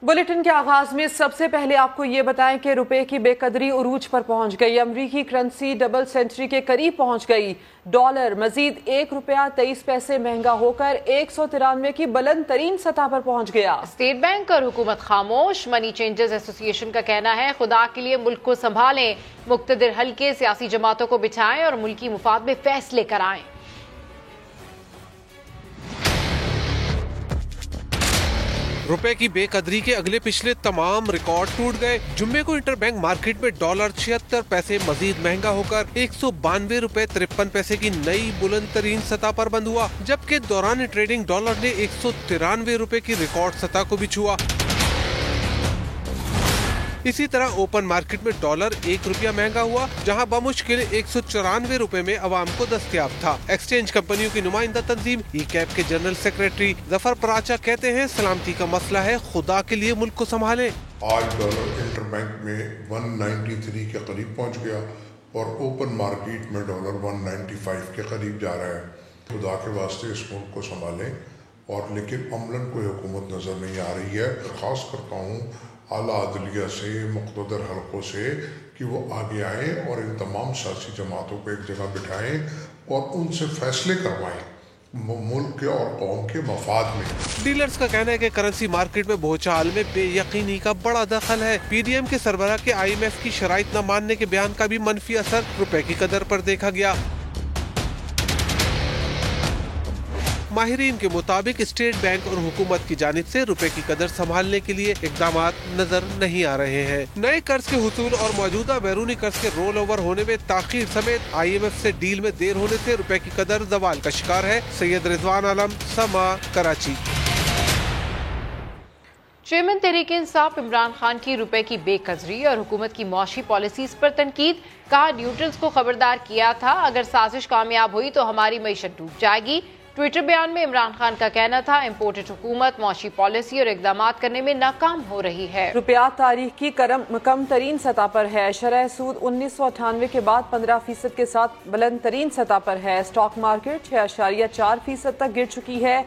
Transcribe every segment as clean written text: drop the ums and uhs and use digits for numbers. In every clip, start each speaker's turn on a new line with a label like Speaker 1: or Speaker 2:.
Speaker 1: Bulletin के आगाज में सबसे पहले आपको ये बताएं कि रुपए की बेकदरी उरूज पर पहुंच गई। अमरीकी करेंसी डबल सेंचुरी के करीब पहुंच गई। डॉलर मजीद ₹1.23 महंगा होकर 193 की बुलंद तरीन सतह पर पहुंच गया।
Speaker 2: स्टेट बैंक और हुकूमत खामोश। मनी चेंजर्स एसोसिएशन का कहना है, खुदा के लिए मुल्क को संभालें, मुक्तदिर हल्के सियासी जमातों को बिछाएं और मुल्की मुफाद में फैसले कराएं।
Speaker 3: रुपए की बेकदरी के अगले पिछले तमाम रिकॉर्ड टूट गए। जुम्मे को इंटरबैंक मार्केट में डॉलर 76 पैसे मजीद महंगा होकर ₹192.53 की नई बुलंद तरीन सतह पर बंद हुआ, जबकि दौरान ट्रेडिंग डॉलर ने ₹193 की रिकॉर्ड सतह को भी छुआ। इसी तरह ओपन मार्केट में डॉलर ₹1 महंगा हुआ, जहां बमुश्किल ₹194 में अवाम को दस्तयाब था। एक्सचेंज कंपनियों की नुमाइंदा तंजीम ई-कैप के जनरल सेक्रेटरी जफर पराचा कहते हैं, सलामती का मसला है, खुदा के लिए मुल्क को संभालें।
Speaker 4: आज डॉलर इंटरबैंक में 193 के करीब पहुंच गया और ओपन मार्केट में डॉलर 195 के करीब जा रहा है। खुदा के वास्ते इस मुल्क को संभालें, और लेकिन अमलन कोई हुकूमत नजर नहीं आ रही है। खास करता हूँ आला अदलिया से, मुक़्तदर हलकों से, कि वो आगे आए और इन तमाम सियासी जमातों को एक जगह बिठाएं और उनसे फैसले करवाएं मुल्क के और कौम के मफाद में।
Speaker 3: डीलर्स का कहना है कि करेंसी मार्केट में भूचाल में बेयकीनी का बड़ा दखल है। पीडीएम के सरबराह के IMF की शराइत न मानने के बयान का भी मनफी असर रुपए की कदर पर देखा गया। माहिरीन के मुताबिक स्टेट बैंक और हुकूमत की जानिब से रुपए की कदर संभालने के लिए इकदामात नजर नहीं आ रहे हैं। नए कर्ज के हुसूल और मौजूदा बैरूनी कर्ज के रोल ओवर होने में ताखीर समेत IMF से डील में देर होने से रुपए की कदर जवाल का शिकार है। सैयद रिजवान आलम, समा, कराची।
Speaker 2: चेयरमैन तहरीक इंसाफ इमरान खान की रुपए की बेकदरी और हुकूमत की मौशी पॉलिसीज पर तनकीद। कहा, न्यूट्रल्स को खबरदार किया था, अगर साजिश कामयाब हुई तो हमारी मईशत डूब जाएगी। ट्विटर बयान में इमरान खान का कहना था, इम्पोर्टेड हुकूमत मौशी पॉलिसी और इकदामात करने में नाकाम हो रही है।
Speaker 1: रुपया तारीख की कम तरीन सतह पर है। शरह सूद 1998 के बाद 15% के साथ बुलंद तरीन सतह पर है। स्टॉक मार्केट 6.4% तक गिर चुकी है।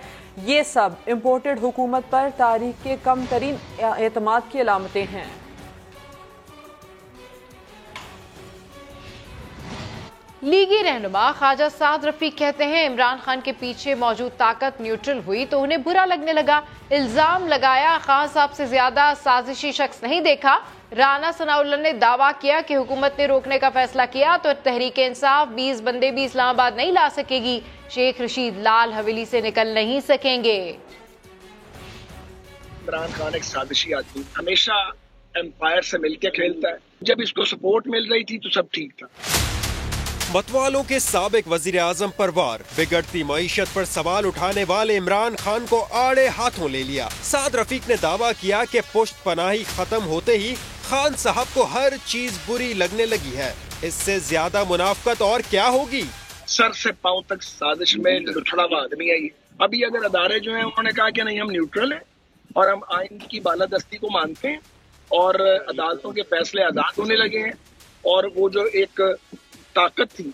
Speaker 1: ये सब इम्पोर्टेड हुकूमत पर तारीख के कम तरीन एतमाद की अलामतें हैं।
Speaker 2: लीगी रहनुमा ख्वाजा साद रफीक कहते हैं, इमरान खान के पीछे मौजूद ताकत न्यूट्रल हुई तो उन्हें बुरा लगने लगा। इल्जाम लगाया, खान साहब से ज्यादा साजिशी शख्स नहीं देखा। राना सनाउल्लाह ने दावा किया कि हुकूमत ने रोकने का फैसला किया तो तहरीक इंसाफ 20 बंदे भी इस्लामाबाद नहीं ला सकेगी। शेख रशीद लाल हवेली से निकल नहीं सकेंगे।
Speaker 5: इमरान खान एक साजिशी आदमी, हमेशा एम्पायर से मिलकर खेलता है। जब इसको सपोर्ट मिल रही थी तो सब ठीक था।
Speaker 6: मतवालों के साबिक वजीर आजम पर वार। बिगड़ती मईशत पर सवाल उठाने वाले इमरान खान को आड़े हाथों ले लिया। साद रफीक ने दावा किया कि पुश्त पनाही खत्म होते ही खान साहब को हर चीज बुरी लगने लगी है। इससे ज्यादा मुनाफकत और क्या होगी।
Speaker 5: सर से पांव तक साजिश में लुथड़ा हुआ आदमी है ये। अभी अगर अदारे जो हैं उन्होंने कहा कि नहीं हम न्यूट्रल हैं और हम आइन की बालादस्ती को मानते हैं और अदालतों के फैसले आजाद होने लगे हैं, और वो जो एक ताकत थी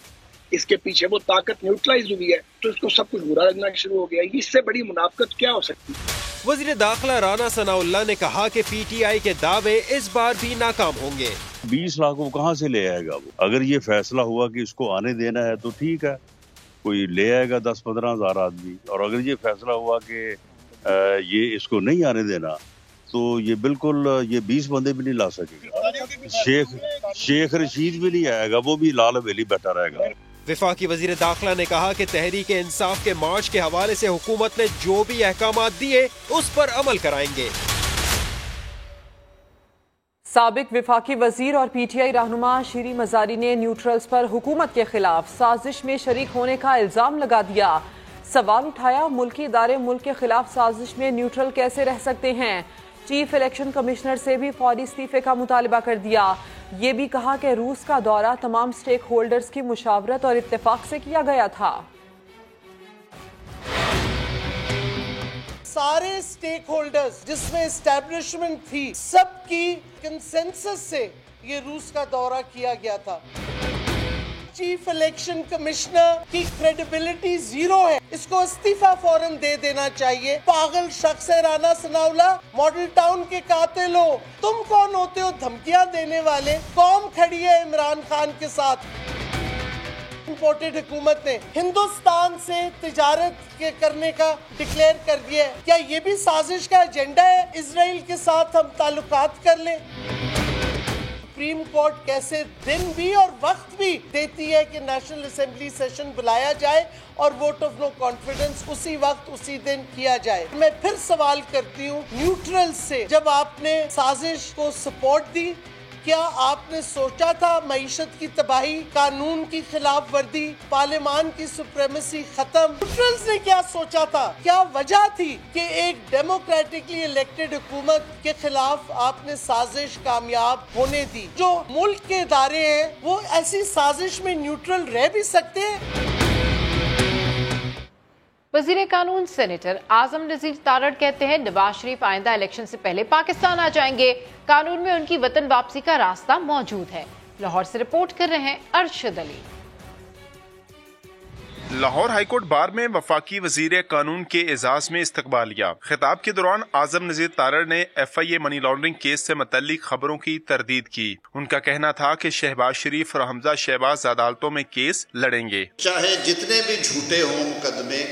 Speaker 5: इसके पीछे वो ताकत न्यूट्रलाइज हुई है, तो इसको सब कुछ बुरा लगना शुरू हो गया। इससे बड़ी मुनाफकत क्या हो सकती है।
Speaker 6: वजीर दाखिला राना सनाउल्लाह ने कहा कि PTI के दावे इस बार भी नाकाम होंगे।
Speaker 7: 20 लाख को कहाँ से ले आएगा वो? अगर ये फैसला हुआ कि इसको आने देना है तो ठीक है, कोई ले आएगा 10-15 हज़ार आदमी, और अगर ये फैसला हुआ कि ये इसको नहीं आने देना तो ये बिल्कुल ये 20 बंदे भी नहीं ला सकेगा। शेख रशीद भी नहीं आएगा, वो भी लाल हवेली बैठा रहेगा।
Speaker 6: वफाकी वजीर दाखिला ने कहा कि तहरीक इंसाफ के मार्च के हवाले से हुकूमत ने जो भी अहकामात दिए उस पर अमल कराएंगे।
Speaker 1: साबिक वफाकी वजीर और PTI रहनुमा शीरी मजारी ने न्यूट्रल्स पर हुकूमत के खिलाफ साजिश में शरीक होने का इल्जाम लगा दिया। सवाल उठाया, मुल्की इदारे मुल्क के खिलाफ साजिश में न्यूट्रल कैसे रह सकते हैं। चीफ इलेक्शन कमिश्नर से भी फौरी इस्तीफे का मुतालबा कर दिया। ये भी कहा कि रूस का दौरा तमाम स्टेक होल्डर्स की मुशावरत और इत्तेफाक से किया गया था।
Speaker 8: सारे स्टेक होल्डर्स जिसमें एस्टैब्लिशमेंट थी, सबकी कंसेंसस से ये रूस का दौरा किया गया था। चीफ इलेक्शन कमिश्नर की क्रेडिबिलिटी जीरो है, इसको इस्तीफा फौरन दे देना चाहिए। पागल शख्स है राना सनाउल्लाह, मॉडल टाउन के कातिल हो। तुम कौन होते हो धमकियां देने वाले? कौम खड़ी है इमरान खान के साथ। इम्पोर्टेड हुकूमत ने हिंदुस्तान से तिजारत के करने का डिक्लेयर कर दिया है। क्या ये भी साजिश का एजेंडा है, इजराइल के साथ हम ताल्लुकात कर लें? सुप्रीम कोर्ट कैसे दिन भी और वक्त भी देती है कि नेशनल असेंबली सेशन बुलाया जाए और वोट ऑफ नो कॉन्फिडेंस उसी वक्त उसी दिन किया जाए। मैं फिर सवाल करती हूँ, न्यूट्रल से जब आपने साजिश को सपोर्ट दी, क्या आपने सोचा था मईशत की तबाही, कानून की खिलाफ वर्दी, पार्लियामान की सुप्रीमेसी खत्म? न्यूट्रल्स ने क्या सोचा था? क्या वजह थी कि एक डेमोक्रेटिकली इलेक्टेड हुकूमत के खिलाफ आपने साजिश कामयाब होने दी? जो मुल्क के इदारे हैं वो ऐसी साजिश में न्यूट्रल रह भी सकते हैं?
Speaker 2: वज़ीर कानून सेनेटर आजम नज़ीर तारड़ कहते हैं नवाज शरीफ आइंदा इलेक्शन से पहले पाकिस्तान आ जाएंगे। कानून में उनकी वतन वापसी का रास्ता मौजूद है। लाहौर से रिपोर्ट कर रहे हैं अरशद अली।
Speaker 9: लाहौर हाईकोर्ट बार में वफाकी वजीर कानून के एजाज में इस्तकबालिया। खिताब के दौरान आजम नज़ीर तारड़ ने FIA मनी लॉन्ड्रिंग केस से मुतल्लिक खबरों की तरदीद की। उनका कहना था कि शहबाज शरीफ और हमजा शहबाज अदालतों में केस लड़ेंगे,
Speaker 10: चाहे जितने भी झूठे हों मुकदमे,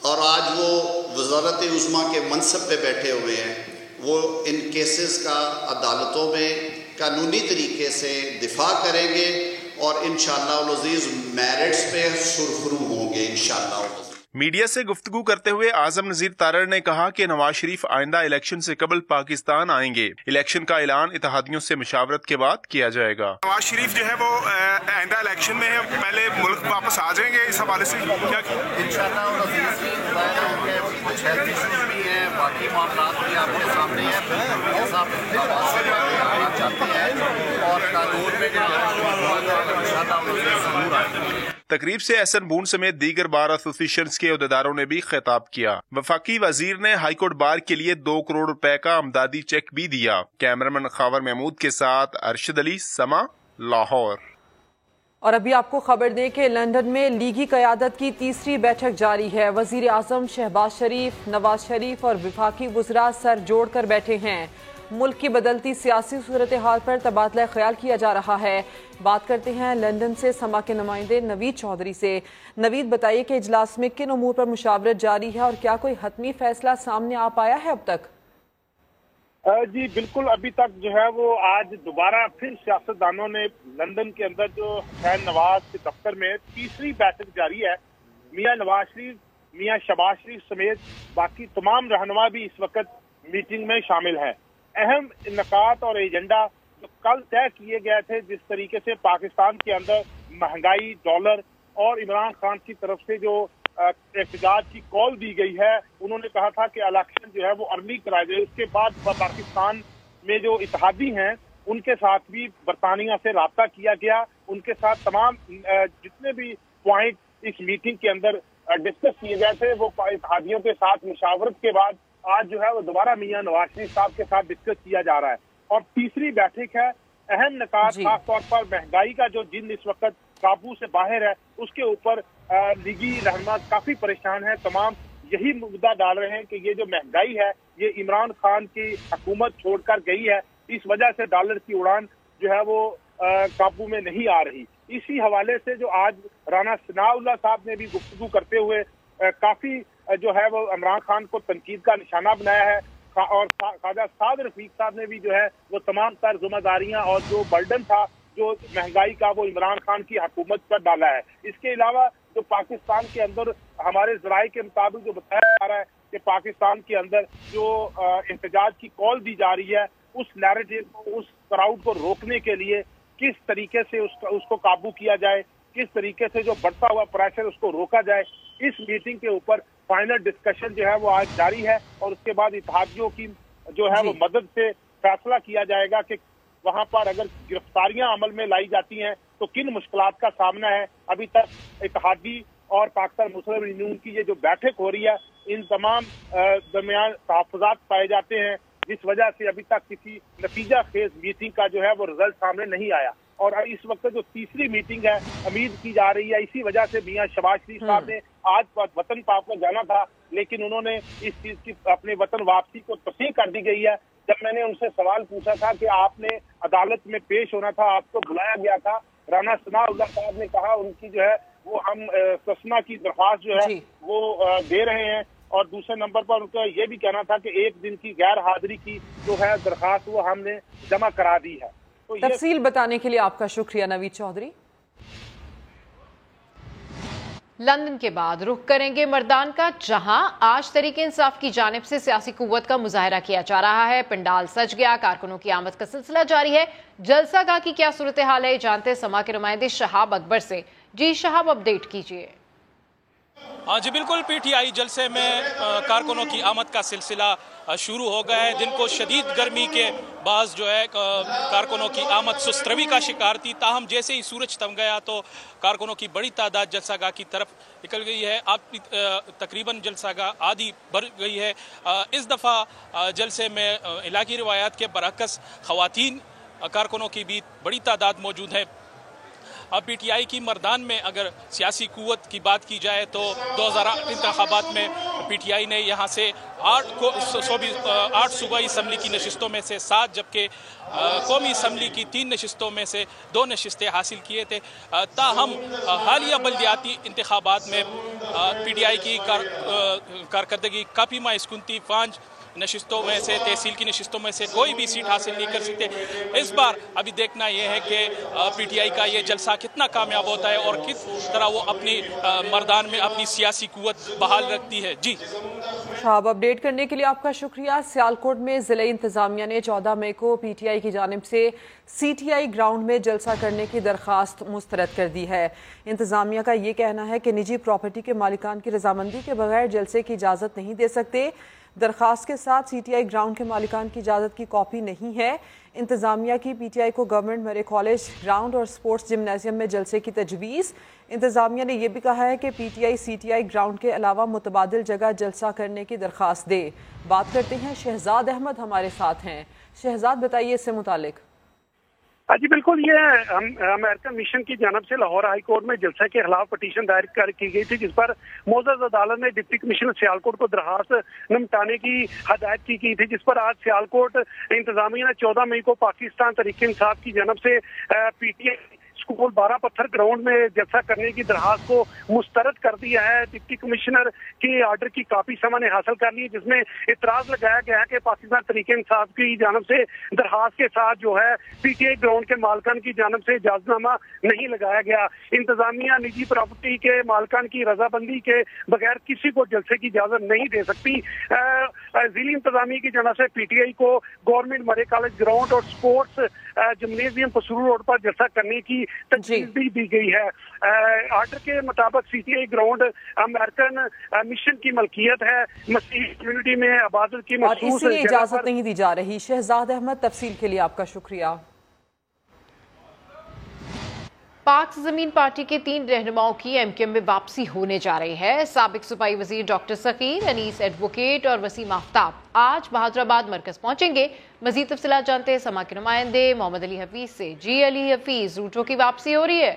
Speaker 10: और आज वो वज़ारत उज़्मा के मनसब पे बैठे हुए हैं, वो इन केसेस का अदालतों में कानूनी तरीके से दिफा करेंगे और इंशाअल्लाह अज़ीज़ मेरिट्स पे सुरखरू होंगे इंशाअल्लाह।
Speaker 9: मीडिया से गुफ्तगू करते हुए आजम नज़ीर तारड़ ने कहा कि नवाज शरीफ आइंदा इलेक्शन से कबल पाकिस्तान आएंगे। इलेक्शन का ऐलान इत्तेहादियों से मुशावरत के बाद किया जाएगा।
Speaker 11: नवाज शरीफ जो है वो आइंदा इलेक्शन में पहले मुल्क वापस आ जाएंगे, इस हवाले से क्या
Speaker 10: इंशाअल्लाह कुछ हेल्थ इश्यूज भी हैं, बाकी मामला भी आपके सामने हैं। चाहते हैं और कानून में
Speaker 9: तकरीब से एहसन बून समेत दीगर बार एसोसिएशन के अहदेदारों ने भी खिताब किया। वफाकी वजीर ने हाईकोर्ट बार के लिए 2 करोड़ रुपए का अमदादी चेक भी दिया। कैमरामैन खावर महमूद के साथ अरशद अली, समा, लाहौर।
Speaker 1: और अभी आपको खबर दें कि लंदन में लीगी क़यादत की तीसरी बैठक जारी है। वजीर आजम शहबाज शरीफ, नवाज शरीफ और वफाकी वज़रा सर जोड़ कर बैठे हैं। मुल्क की बदलती सियासी सूरत हाल पर तबादला ख्याल किया जा रहा है। बात करते हैं लंदन से समा के नुमाइंदे नवीद चौधरी से। नवीद, बताइए कि इजलास में किन उमूर पर मुशावरत जारी है और क्या कोई हतमी फैसला सामने आ पाया है अब तक?
Speaker 12: जी बिल्कुल, अभी तक जो है वो आज दोबारा फिर सियासतदानों ने लंदन के अंदर जो हुसैन नवाज के दफ्तर में तीसरी बैठक जारी है। मियां नवाज शरीफ, मियां शहबाज शरीफ समेत बाकी तमाम रहनुमा भी इस वक्त मीटिंग में शामिल हैं। अहम निकात और एजेंडा जो कल तय किए गए थे, जिस तरीके से पाकिस्तान के अंदर महंगाई, डॉलर और इमरान खान की तरफ से जो एहतजाज की कॉल दी गई है, उन्होंने कहा था कि इलेक्शन जो है वो अर्ली कराए जाए। उसके बाद पाकिस्तान में जो इत्तेहादी हैं उनके साथ भी बरतानिया से राब्ता किया गया। उनके साथ तमाम जितने भी पॉइंट इस मीटिंग के अंदर डिस्कस किए गए थे वो इत्तेहादियों के साथ मुशावरत के बाद आज जो है वो दोबारा मियां नवाज शरीफ साहब के साथ डिस्कस किया जा रहा है। और तीसरी बैठक है। अहम निकात खास तौर पर महंगाई का जो जिन इस वक्त काबू से बाहर है, उसके ऊपर लीगी रहनुमा काफी परेशान है। तमाम यही मुद्दा डाल रहे हैं कि ये जो महंगाई है ये इमरान खान की हुकूमत छोड़कर गई है, इस वजह से डॉलर की उड़ान जो है वो काबू में नहीं आ रही। इसी हवाले से जो आज राना सनाउल्लाह साहब ने भी गुफ्तगू करते हुए काफी जो है वो इमरान खान को तनकीद का निशाना बनाया है। और ख्वाजा साद रफीक साहब ने भी जो है वो तमाम तर जिम्मेदारियां और जो बर्डन था जो महंगाई का वो इमरान खान की हुकूमत पर डाला है। इसके अलावा जो पाकिस्तान के अंदर हमारे ज़राए के मुताबिक जो बताया जा रहा है कि पाकिस्तान के अंदर जो एहतजाज की कॉल दी जा रही है, उस नैरेटिव को, उस क्राउड को रोकने के लिए किस तरीके से उसको काबू किया जाए, किस तरीके से जो बढ़ता हुआ प्रेशर उसको रोका जाए, इस मीटिंग के ऊपर फाइनल डिस्कशन जो है वो आज जारी है। और उसके बाद इत्तेहादियों की जो है वो मदद से फैसला किया जाएगा कि वहां पर अगर गिरफ्तारियां अमल में लाई जाती हैं तो किन मुश्किलात का सामना है। अभी तक इत्तेहादी और पाकिस्तान मुस्लिम यूनियन की ये जो बैठक हो रही है, इन तमाम दरमियान तहफ़्फ़ुज़ात पाए जाते हैं, जिस वजह से अभी तक किसी नतीजा खेज मीटिंग का जो है वो रिजल्ट सामने नहीं आया। और इस वक्त जो तीसरी मीटिंग है उम्मीद की जा रही है, इसी वजह से मियां शहबाज शरीफ साहब ने आज वतन पाक में जाना था, लेकिन उन्होंने इस चीज की अपने वतन वापसी को तस्दीक कर दी गई है। जब मैंने उनसे सवाल पूछा था कि आपने अदालत में पेश होना था, आपको बुलाया गया था, राना सनाउल्लाह साहब ने कहा उनकी जो है वो हम तस्मा की दरख्वास्त जो है वो दे रहे हैं, और दूसरे नंबर पर उनका ये भी कहना था कि 1 दिन की गैर हाजिरी की जो है दरख्वास्त वो हमने जमा करा दी है। तो
Speaker 1: तफसील बताने के लिए आपका शुक्रिया नवीद चौधरी।
Speaker 2: लंदन के बाद रुख करेंगे मर्दान का, जहां आज तहरीक इंसाफ की जानिब से सियासी कुव्वत का मुजाहरा किया जा रहा है। पंडाल सज गया, कारकुनों की आमद का सिलसिला जारी है। जलसागाह की क्या सूरत हाल है, जानते समा के नुमाइंदे शहाब अकबर से। जी शहाब, अपडेट कीजिए।
Speaker 13: हाँ जी बिल्कुल, पीटीआई जलसे में कारकुनों की आमद का सिलसिला शुरू हो गया है। दिन को शदीद गर्मी के बाद जो है कारकुनों की आमद सुस्तरवी का शिकार थी, ताहम जैसे ही सूरज थम गया तो कारकुनों की बड़ी तादाद जलसागाह की तरफ निकल गई है। अब तकरीबन जलसागाह आधी भर गई है। इस दफ़ा जलसे में इलाकी रिवायात के बरअक्स ख़वातीन कारकुनों की भी बड़ी तादाद मौजूद है। अब पीटीआई की मर्दान में अगर सियासी कुव्वत की बात की जाए तो 2008 इंतखाबात में पीटीआई ने यहाँ से 8 सूबाई असम्बली की नशिस्तों में से 7 जबकि कौमी असम्बली की 3 नशिस्तों में से 2 नशिस्तें हासिल किए थे। ताहम हालिया बल्दियाती इंतखाबात में पीटीआई की कारकर्दगी काफ़ी मायूस-कुन थी। 5 नशिस्तों में से, तहसील की नशिस्तों में से कोई भी सीट हासिल नहीं कर सकते। इस बार अभी देखना यह है कि पीटीआई का ये जलसा कितना कामयाब होता है और किस तरह वो अपनी मर्दान में अपनी सियासी कुव्वत बहाल रखती है। जी
Speaker 1: शाहब, अपडेट करने के लिए आपका शुक्रिया। सियालकोट में जिले इंतजामिया ने 14 मई को पीटीआई की जानिब से सीटीआई ग्राउंड में जलसा करने की दरख्वास्त मुस्तरद कर दी है। इंतजामिया का ये कहना है कि निजी प्रॉपर्टी के मालिकान की रजामंदी के बगैर जलसे की इजाज़त नहीं दे सकते। दरख्वास्त के साथ सीटीआई ग्राउंड के मालिकान की इजाज़त की कॉपी नहीं है। इंतजामिया की पीटीआई को गवर्नमेंट मरे कॉलेज ग्राउंड और स्पोर्ट्स जिम्नाजियम में जलसे की तजवीज़। इंतजामिया ने यह भी कहा है कि पीटीआई सीटीआई ग्राउंड के अलावा मुतबादिल जगह जलसा करने की दरख्वास्त दे। बात करते हैं, शहजाद अहमद हमारे साथ हैं। शहजाद, बताइए इससे मुतालिक।
Speaker 12: जी बिल्कुल, ये अमेरिकन मिशन की जानब से लाहौर हाई कोर्ट में जलसा के खिलाफ पटिशन दायर की गई थी, जिस पर मोअज़्ज़ज़ अदालत ने डिप्टी कमिश्नर सियालकोट को दरखास्त निपटाने की हदायत की गई थी, जिस पर आज सियालकोट इंतजामिया ने 14 मई को पाकिस्तान तहरीक इंसाफ की जानब से पीटीआई स्कूल 12 पत्थर ग्राउंड में जलसा करने की दरखास्त को मुस्तरद कर दिया है। डिप्टी कमिश्नर के आर्डर की कापी समा ने हासिल कर ली, जिसमें इतराज लगाया गया है कि पाकिस्तान तहरीक इंसाफ की जानब से दरखास्त के साथ जो है पीटीआई ग्राउंड के मालकान की जानब से इजाजतनामा नहीं लगाया गया। इंतजामिया निजी प्रॉपर्टी के मालकान की रजाबंदी के बगैर किसी को जलसे की इजाजत नहीं दे सकती। जिली इंतजामिया की जानब से पीटीआई को गवर्नमेंट मरे कॉलेज ग्राउंड और स्पोर्ट्स जिम्नेजियम पसरूर रोड पर जलसा करने की तजवीज़ भी दी गई है। आर्डर के मुताबिक सीटीआई ग्राउंड अमेरिकन मिशन की मलकियत है। मसीही कम्युनिटी में आबादत की
Speaker 1: मखसूस इजाजत नहीं दी जा रही। शहजाद अहमद, तफसील के लिए आपका शुक्रिया।
Speaker 2: पाक जमीन पार्टी के 3 रहनुमाओं की एमक्यूएम में वापसी होने जा रही है। साबिक सूबाई वजीर डॉक्टर सकीर, अनीस एडवोकेट और वसीम आफ्ताब आज बहादुराबाद मरकज पहुंचेंगे। मजीद तफसीलात जानते हैं समा के नुमाइंदे मोहम्मद अली हफीज से। जी अली हफीज, रूटों की वापसी हो रही है?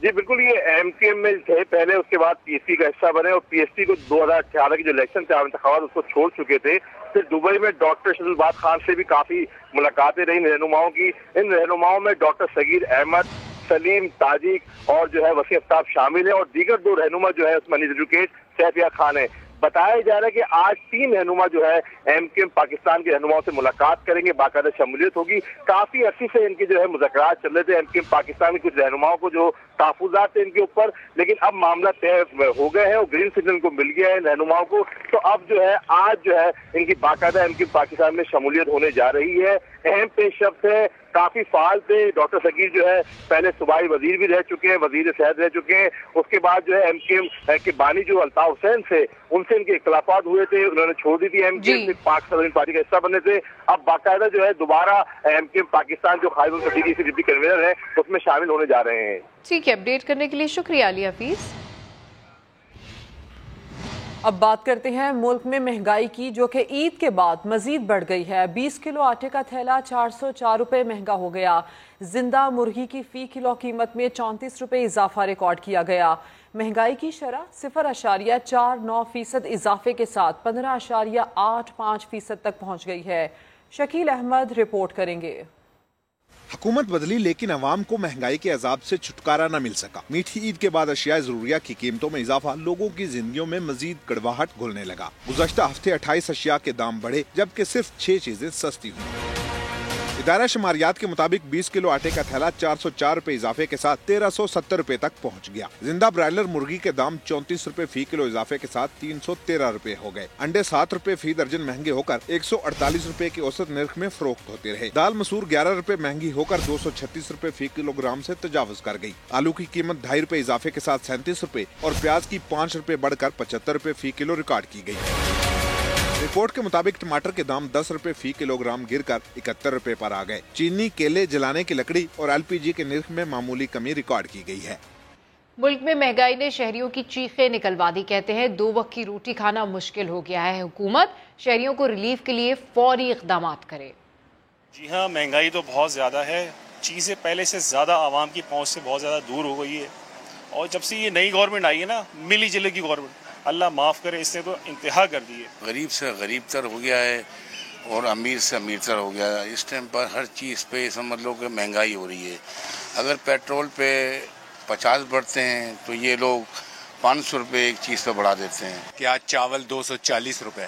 Speaker 14: जी बिल्कुल, ये एमक्यूएम में थे पहले, उसके बाद पीएसपी का हिस्सा बने और पीएसपी को 2018 की जो इलेक्शन थे इंतखाबात उसको छोड़ चुके थे। फिर दुबई में डॉक्टर शहबाज खान से भी काफी मुलाकातें रही रहनुमाओं की। इन रहनुमाओं में डॉक्टर सगीर अहमद, सलीम ताजिक और जो है वसीम आफ्ताब शामिल है और दीगर 2 रहनुमा जो है उसमें अनीस एडवोकेट, सैफिया खान है। बताया जा रहा है कि आज 3 रहनुमा जो है एमक्यूएम पाकिस्तान के रहनुमाओं से मुलाकात करेंगे, बाकायदा शमूलियत होगी। काफी अर्से से इनके जो है मुज़ाकरात चल रहे थे एमक्यूएम पाकिस्तान के कुछ रहनुमाओं को जो तहफ़्फ़ुज़ात थे इनके ऊपर, लेकिन अब मामला तय हो गए हैं और ग्रीन सिग्नल को मिल गया है रहनुमाओं को। तो अब जो है आज जो है इनकी बाकायदा एमक्यूएम पाकिस्तान में शमूलियत होने जा रही है। अहम पेशरफ्त है, काफी फाल थे। डॉक्टर सगीर जो है पहले सूबाई वजीर भी रह चुके हैं, वजीर सेहत रह चुके हैं। उसके बाद जो है एमक्यूएम के बानी जो अल्ताफ हुसैन से उनसे इनके इख्तिलाफात हुए थे, उन्होंने छोड़ दी थी एमक्यूएम से, पाक सदर पार्टी का हिस्सा बने थे। अब बाकायदा जो है दोबारा एमक्यूएम पाकिस्तान जो खालिद सदीकी से डिप्टी कन्वीनर है उसमें शामिल होने जा रहे हैं।
Speaker 2: ठीक है, अपडेट करने के लिए शुक्रिया अली हफीज।
Speaker 1: اب بات کرتے ہیں ملک میں مہنگائی کی، جو کہ عید کے بعد مزید بڑھ گئی ہے۔ 20 کلو آٹے کا تھیلا 404 روپے مہنگا ہو گیا۔ زندہ مرغی کی فی کلو قیمت میں 34 روپے اضافہ ریکارڈ کیا گیا۔ مہنگائی کی شرح 0.49% اضافے کے ساتھ 15.85% تک پہنچ گئی ہے۔ شکیل احمد رپورٹ کریں گے۔
Speaker 15: حکومت بدلی لیکن عوام کو مہنگائی کے عذاب سے چھٹکارا نہ مل سکا۔ میٹھی عید کے بعد اشیاء ضروریہ کی قیمتوں میں اضافہ لوگوں کی زندگیوں میں مزید کڑواہٹ گھولنے لگا۔ گزشتہ ہفتے 28 اشیاء کے دام بڑھے جبکہ صرف 6 چیزیں سستی ہوئیں۔ ادارہ شماریات کے مطابق 20 کلو آٹے کا تھیلا 404 روپے اضافے کے ساتھ 1370 روپے تک پہنچ گیا۔ زندہ برائلر مرغی کے دام 34 روپے فی کلو اضافے کے ساتھ 313 روپے ہو گئے۔ انڈے 7 روپے فی درجن مہنگے ہو کر 148 روپے کے اوسط نرخ میں فروخت ہوتے رہے۔ دال مسور 11 روپے مہنگی ہو کر 236 روپے فی کلو گرام سے تجاوز کر گئی۔ آلو کی قیمت 2.5 روپے اضافے کے ساتھ 37 روپے اور پیاز کی 5 روپے بڑھ کر 75 روپے فی کلو ریکارڈ کی گئی۔ رپورٹ کے مطابق ٹماٹر کے دام 10 روپے فی کلو گرام گر کر 71 روپے پر آ گئے۔ چینی، کیلے، جلانے کی لکڑی اور LPG کے نرخ میں معمولی کمی ریکارڈ کی گئی ہے۔
Speaker 2: ملک میں مہنگائی نے شہریوں کی چیخیں نکلوا دی۔ کہتے ہیں 2 وقت کی روٹی کھانا مشکل ہو گیا ہے۔ حکومت شہریوں کو ریلیف کے لیے فوری اقدامات کرے۔
Speaker 16: جی ہاں، مہنگائی تو بہت زیادہ ہے، چیزیں پہلے سے زیادہ عوام کی پہنچ سے بہت زیادہ دور ہو گئی ہے، اور جب سے یہ نئی گورنمنٹ آئی ہے نا، ملی جلے کی گورنمنٹ، اللہ معاف کرے، اس نے تو انتہا کر دی ہے۔
Speaker 17: غریب سے غریب تر ہو گیا ہے اور امیر سے امیر تر ہو گیا ہے۔ اس ٹائم پر ہر چیز پہ سمجھ لو کہ مہنگائی ہو رہی ہے۔ اگر پیٹرول پہ 50 بڑھتے ہیں تو یہ لوگ 500 روپے ایک چیز پہ بڑھا دیتے ہیں۔
Speaker 18: کہ آج چاول 240 روپے،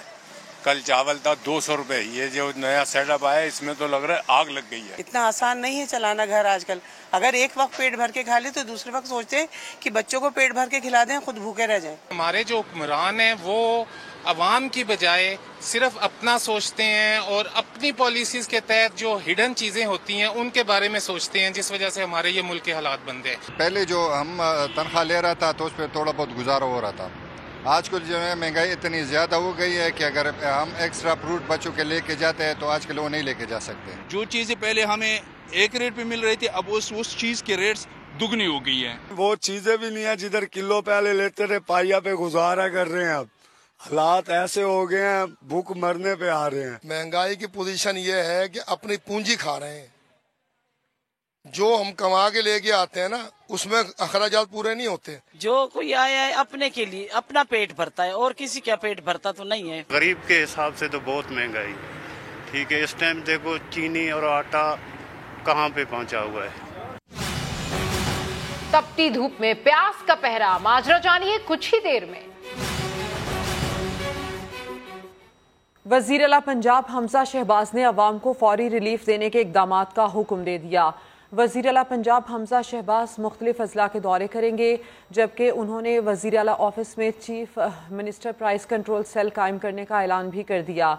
Speaker 18: کل چاول تھا 200 روپے۔ یہ جو نیا سیٹ اپ آیا اس میں تو لگ رہا ہے آگ لگ گئی ہے۔
Speaker 19: اتنا آسان نہیں ہے چلانا گھر آج کل۔ اگر ایک وقت پیٹ بھر کے کھا لے تو دوسرے وقت سوچتے ہیں کہ بچوں کو پیٹ بھر کے کھلا دیں، خود بھوکے رہ جائیں۔
Speaker 20: ہمارے جو حکمران ہیں وہ عوام کی بجائے صرف اپنا سوچتے ہیں اور اپنی پالیسیز کے تحت جو ہڈن چیزیں ہوتی ہیں ان کے بارے میں سوچتے ہیں، جس وجہ سے ہمارے یہ ملک کے حالات بندے۔
Speaker 21: پہلے جو ہم تنخواہ لے رہا تھا تو اس پہ تھوڑا بہت گزارا ہو رہا تھا۔ آج کل جو ہے مہنگائی اتنی زیادہ ہو گئی ہے کہ اگر ہم ایکسٹرا فروٹ بچوں کے لے کے جاتے ہیں تو آج کل وہ نہیں لے کے جا سکتے۔
Speaker 22: جو چیزیں پہلے ہمیں ایک ریٹ پہ مل رہی تھی اب اس چیز کے ریٹس دگنی ہو گئی ہیں۔
Speaker 23: وہ چیزیں بھی نہیں ہیں جدھر کلو پہلے لیتے تھے پائیا پہ گزارا کر رہے ہیں۔ اب حالات ایسے ہو گئے ہیں، بھوک مرنے پہ آ رہے ہیں۔
Speaker 24: مہنگائی کی پوزیشن یہ ہے کہ اپنی پونجی کھا رہے ہیں، جو ہم کما کے لے کے آتے ہیں نا اس میں اخراجات پورے نہیں ہوتے۔
Speaker 25: جو کوئی آیا ہے اپنے کے لیے اپنا پیٹ بھرتا ہے اور کسی کا پیٹ بھرتا تو نہیں ہے۔
Speaker 26: غریب کے حساب سے تو بہت مہنگائی، ٹھیک ہے۔ اس ٹائم دیکھو چینی اور آٹا کہاں پہ پہنچا ہوا ہے۔
Speaker 2: تپتی دھوپ میں پیاس کا پہرا، ماجرا جانیے کچھ ہی دیر میں۔
Speaker 1: وزیر اعلیٰ پنجاب حمزہ شہباز نے عوام کو فوری ریلیف دینے کے اقدامات کا حکم دے دیا۔ وزیر اعلیٰ پنجاب حمزہ شہباز مختلف اضلاع کے دورے کریں گے، جبکہ انہوں نے وزیر اعلیٰ آفس میں chief minister price control cell قائم کرنے کا اعلان بھی کر دیا۔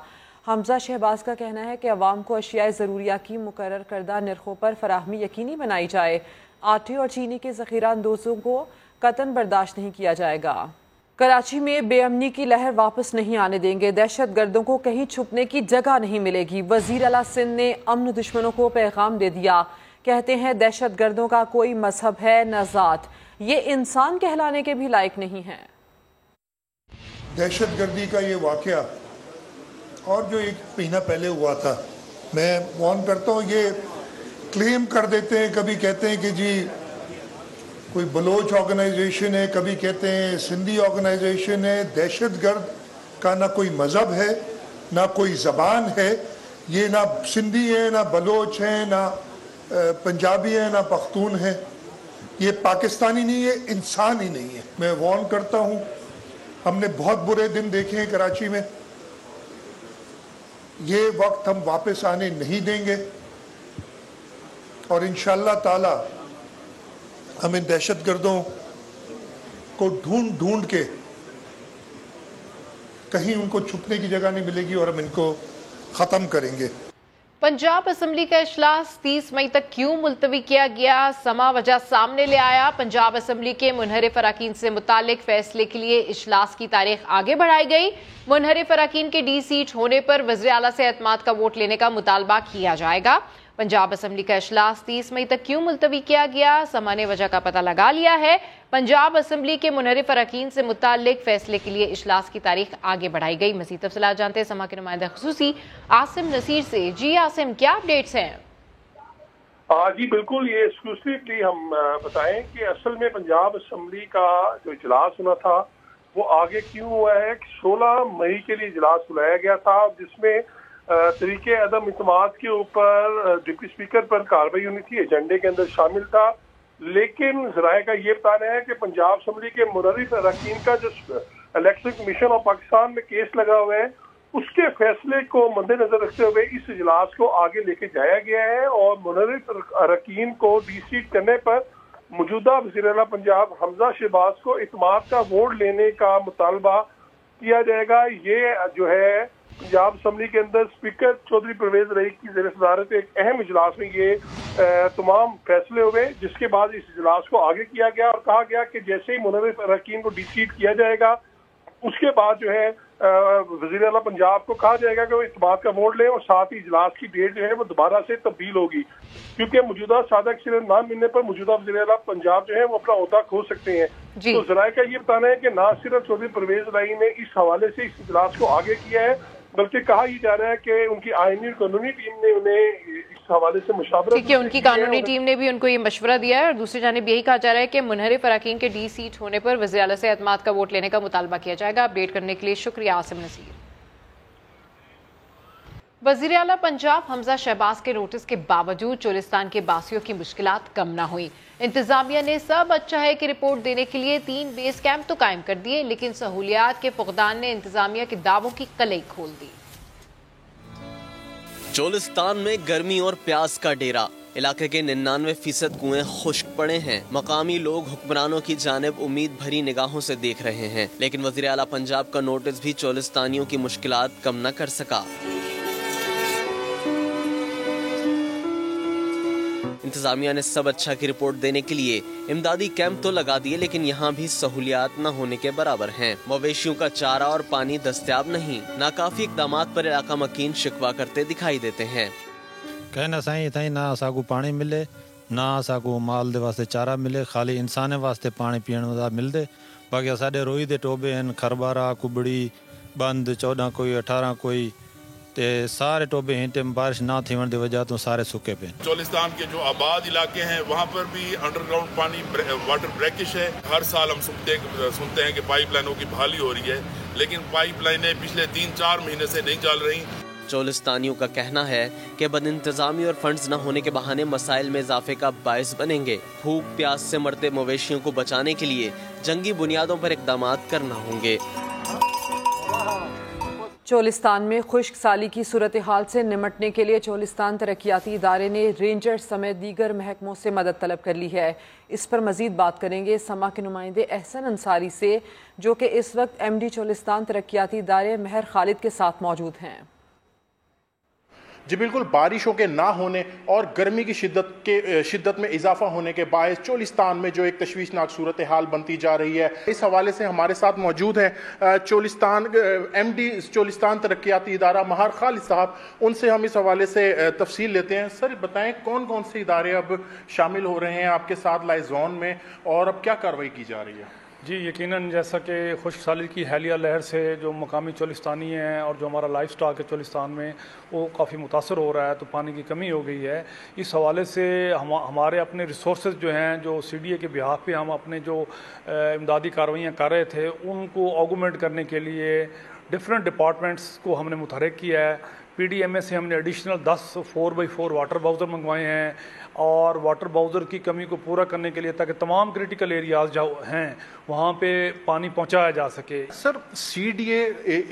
Speaker 1: حمزہ شہباز کا کہنا ہے کہ عوام کو اشیاء ضروریہ کی مقرر کردہ نرخوں پر فراہمی یقینی بنائی جائے۔ آٹے اور چینی کے ذخیرہ اندوزوں کو قطعاً برداشت نہیں کیا جائے گا۔ کراچی میں بے امنی کی لہر واپس نہیں آنے دیں گے، دہشت گردوں کو کہیں چھپنے کی جگہ نہیں ملے گی۔ وزیر اعلیٰ سندھ نے امن دشمنوں کو پیغام دے دیا، کہتے ہیں دہشت گردوں کا کوئی مذہب ہے نہ ذات، یہ انسان کہلانے کے بھی لائق نہیں ہیں۔
Speaker 27: دہشت گردی کا یہ واقعہ اور جو ایک مہینہ پہلے ہوا تھا، میں وارن کرتا ہوں، یہ کلیم کر دیتے ہیں، کبھی کہتے ہیں کہ جی کوئی بلوچ آرگنائزیشن ہے، کبھی کہتے ہیں سندھی آرگنائزیشن ہے۔ دہشت گرد کا نہ کوئی مذہب ہے نہ کوئی زبان ہے، یہ نہ سندھی ہے نہ بلوچ ہیں نہ پنجابی ہے نہ پختون ہے، یہ پاکستانی نہیں ہے، انسان ہی نہیں ہے۔ میں وارن کرتا ہوں، ہم نے بہت برے دن دیکھے ہیں کراچی میں، یہ وقت ہم واپس آنے نہیں دیں گے، اور انشاءاللہ تعالی ہم ان دہشت گردوں کو ڈھونڈ کے کہیں ان کو چھپنے کی جگہ نہیں ملے گی اور ہم ان کو ختم کریں گے۔
Speaker 2: پنجاب اسمبلی کا اجلاس 30 مئی تک کیوں ملتوی کیا گیا؟ سما وجہ سامنے لے آیا۔ پنجاب اسمبلی کے منحرف اراکین سے متعلق فیصلے کے لیے اجلاس کی تاریخ آگے بڑھائی گئی۔ منحرف اراکین کے ڈی سیٹ ہونے پر وزیر اعلیٰ سے اعتماد کا ووٹ لینے کا مطالبہ کیا جائے گا۔ पंजाब असम्बली का इजलास 30 मई तक क्यों मुलतवी किया गया, समा ने वजह का पता लगा लिया है। पंजाब असम्बली के मुनहरिफ अरकान से मुताल्लिक फैसले के लिए इजलास की तारीख आगे बढ़ाई गई। मज़ीद तफसीलात जानते हैं समा के नुमाइंदा खुसूसी आसिम नसीर से। जी आसिम, क्या अपडेट्स हैं?
Speaker 3: जी बिल्कुल, ये एक्सक्लूसिवली हम बताएं कि असल में पंजाब असम्बली का जो इजलास होना था वो आगे क्यों हुआ है। 16 मई के लिए इजलास बुलाया गया था जिसमें तरीके अदम इत्माद के ऊपर डिप्टी स्पीकर पर कार्रवाई होनी थी, एजेंडे के अंदर शामिल था। लेकिन ज़राए का ये बताना है कि पंजाब असम्बली के मुनहरिफ अरकान का जो इलेक्शन कमीशन ऑफ पाकिस्तान में केस लगा हुआ है उसके फैसले को मद्देनजर रखते हुए इस इजलास को आगे लेके जाया गया है और मुनहरिफ अरकान को डीसीट करने पर मौजूदा वज़ीर आला पंजाब हमजा शहबाज को इत्माद का वोट लेने का मुतालबा किया जाएगा। ये जो है पंजाब असम्बली के अंदर स्पीकर चौधरी परवेज रईस की ज़ेर सदारत एक अहम इजलास में ये तमाम फैसले हुए, जिसके बाद इस इजलास को आगे किया गया और कहा गया कि जैसे ही मुनहरिफ अरकान को डीसीट किया जाएगा उसके बाद जो है वज़ीर आला पंजाब को कहा जाएगा कि वो इत्माद का वोट लें और साथ ही इजलास की डेट जो है वो दोबारा से तब्दील होगी, क्योंकि मौजूदा सादा अक्सरियत ना मिलने पर मौजूदा वज़ीर आला पंजाब जो है वो अपना ओहदा खो सकते हैं। तो ज़राए का ये बताना है कि ना सिर्फ चौधरी परवेज रईस ने इस हवाले से इस इजलास को आगे किया है, बल्कि कहा यह जा रहा है कि उनकी आईनी और कानूनी टीम ने उन्हें इस हवाले से मुशावरत
Speaker 2: ठीक है, उनकी कानूनी टीम ने भी उनको ये मशवरा दिया है और दूसरी जानिब यही कहा जा रहा है कि मुनहरिफ अरकान के डी सीट होने पर वज़ीर आला से एतमाद का वोट लेने का मुतालबा किया जाएगा। अपडेट करने के लिए शुक्रिया आसिम नसीर। वज़ीर आला पंजाब हमजा शहबाज के नोटिस के बावजूद चोलिस्तान के बासियों की मुश्किलात कम न हुई। इंतजामिया ने सब अच्छा है की रिपोर्ट देने के लिए 3 बेस कैंप तो कायम कर दिए, लेकिन सहूलियात के फुकदान ने इंतजामिया के दावों की कलई खोल दी।
Speaker 4: चोलिस्तान में गर्मी और प्यास का डेरा, इलाके के 99% कुएं खुश्क पड़े हैं। मकामी लोग हुक्मरानों की जानिब उम्मीद भरी निगाहों से देख रहे हैं, लेकिन वज़ीर आला पंजाब का नोटिस भी चोलिस्तानियों की मुश्किलात कम न कर सका। इंतजामिया ने सब अच्छा की रिपोर्ट देने के लिए इमदादी कैंप तो लगा दिए, लेकिन यहाँ भी सहूलियात न होने के बराबर हैं। मवेशियों का चारा और पानी दस्तयाब नहीं। नाकाफी इक़दामात पर इलाका मकीन शिकवा करते दिखाई देते हैं।
Speaker 5: कहना साईं इतना ना असाकू पानी मिले, ना असाकू माल दे वास्ते चारा मिले, खाली इंसान वास्ते पानी पीने का मिलते। बाकी साढ़े रोई दे टोबे हैं, खरबारा कुबड़ी बंद 14 कोई 18 कोई ते सारे टोबे हैं, बारिश ना थी की वजह तो सारे सूखे पे।
Speaker 6: चोलिस्तान के जो आबाद इलाके हैं वहाँ पर भी अंडरग्राउंड पानी वाटर ब्रेकिश है। हर साल हम सुनते हैं कि पाइपलाइनों की बहाली हो रही है, लेकिन पाइपलाइनें पिछले 3-4 महीने से नहीं चल रही।
Speaker 4: चोलिस्तानियों का कहना है कि बदइंतजामी और फंड्स न होने के बहाने मसाइल में इजाफे का बायस बनेंगे। भूख प्यास से मरते मवेशियों को बचाने के लिए जंगी बुनियादों पर इक़दामात करना होंगे।
Speaker 1: चोलिस्तान में खुश्क साली की सूरत हाल से निमटने के लिए चोलिस्तान तरक्याती इदारे ने रेंजर समेत दीगर महकमों से मदद तलब कर ली है। इस पर मजीद बात करेंगे समा के नुमाइंदे एहसन अंसारी से, जो कि इस वक्त MD चोलिस्तान तरक्याती इदारे महर खालिद के साथ मौजूद हैं।
Speaker 7: जी बिल्कुल, बारिशों के ना होने और गर्मी की शिद्दत में इजाफा होने के बायस चोलिस्तान में जो एक तशवीशनाक सूरत हाल बनती जा रही है, इस हवाले से हमारे साथ मौजूद हैं चोलिस्तान MD चोलिस्तान तरक्याती इदारा महर खालिद साहब। उनसे हम इस हवाले से तफसील लेते हैं। सर बताएं, कौन कौन से इदारे अब शामिल हो रहे हैं आपके साथ लाइजोन में और अब क्या कार्रवाई की जा रही है?
Speaker 8: जी यकीनन, जैसा कि खुश्क साली की हालिया लहर से जो मकामी चोलिस्तानी हैं और जो हमारा लाइफ स्टॉक है चोलिस्तान में वो काफ़ी मुतासर हो रहा है, तो पानी की कमी हो गई है। इस हवाले से हमारे अपने रिसोर्सेज जो हैं, जो CDA के बिहाफ पे हम अपने जो इमदादी कार्रवाइयाँ कर रहे थे उनको ऑगुमेंट करने के लिए डिफरेंट डिपार्टमेंट्स को हमने मुतहरिक किया है। PDMA से हमने एडिशनल 10 4x4 वाटर बाउज़र मंगवाए हैं और वाटर बाउज़र की कमी को पूरा करने के लिए ताकि तमाम क्रिटिकल एरियाज जो हैं वहाँ पे पानी पहुँचाया जा सके।
Speaker 7: सर CDA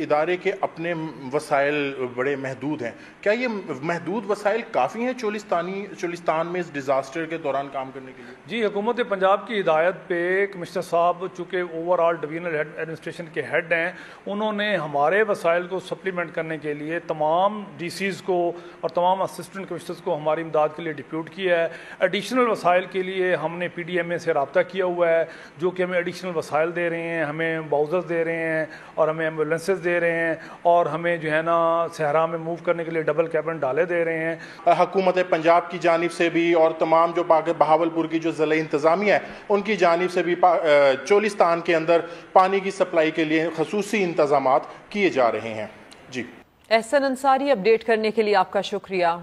Speaker 7: इदारे के अपने वसाइल बड़े महदूद हैं, क्या ये महदूद वसाइल काफ़ी हैं चोलिस्तान में इस डिज़ास्टर के दौरान काम करने के लिए?
Speaker 8: जी, हुकूमत पंजाब की हिदायत पे कमिश्नर साहब चूँकि ओवरऑल डिवीजनल एडमिनिस्ट्रेशन के हेड हैं, उन्होंने हमारे वसाइल को सप्लीमेंट करने के लिए तमाम तमाम DCs को और तमाम असिस्टेंट कमिश्नर्स को हमारी इमदाद के लिए डिप्यूट किया है। एडिशनल वसाइल के लिए हमने PDMA से रब्ता किया हुआ है, जो कि हमें एडिशनल वसाइल दे रहे हैं, हमें बाउजर्स दे रहे हैं और हमें एम्बुलेंसेस दे रहे हैं और हमें जो है ना सहरा में मूव करने के लिए डबल कैबिन डाले दे रहे हैं।
Speaker 7: हुकूमत पंजाब की जानिब से भी और तमाम जो बहावलपुर की जो ज़िला इंतज़ामिया है उनकी जानिब से भी चोलिस्तान के अंदर पानी की सप्लाई के लिए खसूसी इंतज़ामात किए जा रहे हैं। जी
Speaker 1: एहसन अंसारी, अपडेट करने के लिए आपका शुक्रिया।